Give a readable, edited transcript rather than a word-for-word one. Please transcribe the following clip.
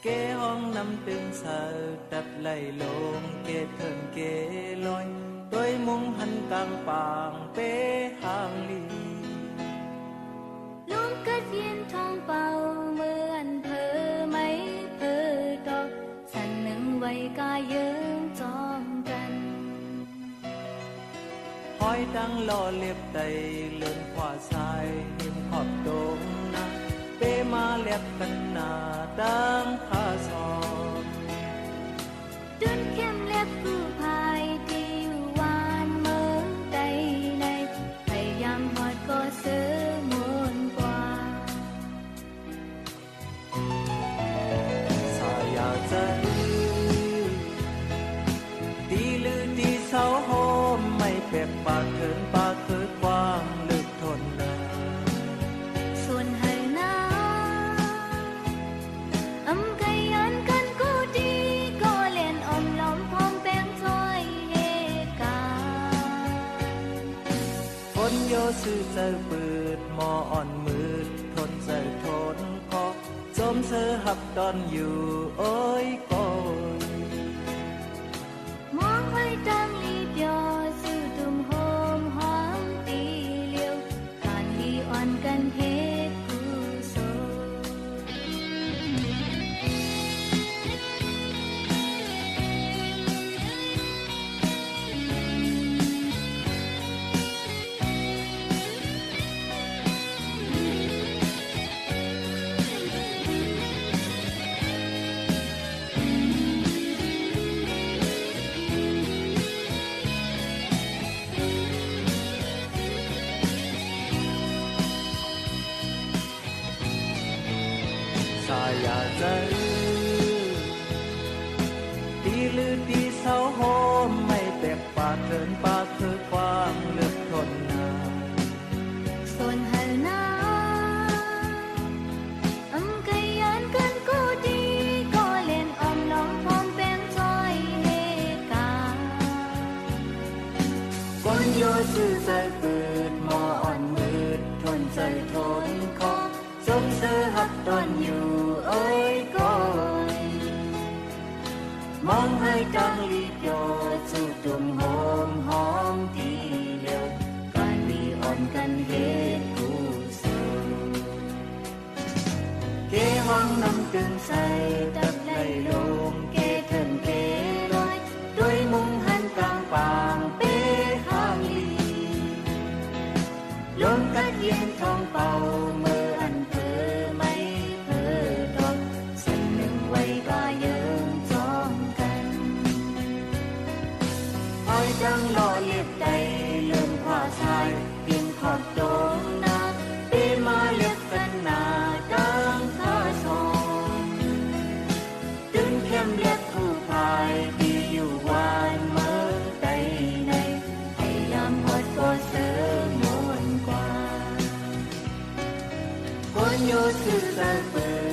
kế hong năm tương sờ đặt lầy lông kế thân kế lôi tôi mong hắn càng bàng bế hàng ly ลุงกัดเย็นทองเป่าเหมือนเพอไม่เพอดอกสันหนึ่งไว้กายเยิ้มจอมกัน hỏi đang lo liệp đầy lớn khoa sai hiểm họp đốm na bế ma liệp cân na đang khá giò ดุนเข้มเล็บผู้พายที่อยู่วานเมืองใดในพยายามหอดก็เสือมนกว่า xa ya chân đi lư đi sáu hôm mây bẹp bạc khớn bạc khớ quang lực thôn nà ส่วนให้นาอำไกยันกันกูดีก็เล่นอมล้อมพองแป้งถ้อยเหตุการณ์ คนโยซื่อเจอปืดมออ่อนมืดทนเจอทนคอจมเสือหับตอนอยู่โอ้ยโกย มองไว้ดังลีบยอสื่อตุ่มโฮมหอมตีเลียวการลีอ่อนกันเฮ็ดกูโซ xa ya chân đi lư đi sáu hôm mây bẹp bạc khớn bạc khớ quang lực thôn nà ส่วนให้นาอำไกยันกันกูดีก็เล่นอมล้อมพร้อมแป้งถ้อยเหตุการณ์ คนโยซื่อใจปืดมออ่อนมืดทนใจทนคอจมเสือหับตอนอยู่เอ้ยโกยมองให้ดังลีบยอจูตุ่มหอมหอมทีเดียวการลีอ่อนกันเฮ็ดกูเศร้าเกห้องน้ำตึงใส่ตับไหลลงเกเถินเกลอยด้วยมุงหันกลางปางเป้ข้างลีลมกัดเย็นทองเป่าเมื่ออันเพอไม่เพอดอกสันหนึ่งไว้ก็เยิ้มจอมกันอ้อยจังรอเล็บใดเลื่อนขวาชายเพียงขอบโดงนาเป้มาเล็บกันหนาดังข้าซองตึงเข้มเล็บผู้พายดีอยู่วานเมื่อใดในพยายามหอดก็เสือมนกว่า คนโยซื่อใจเปิด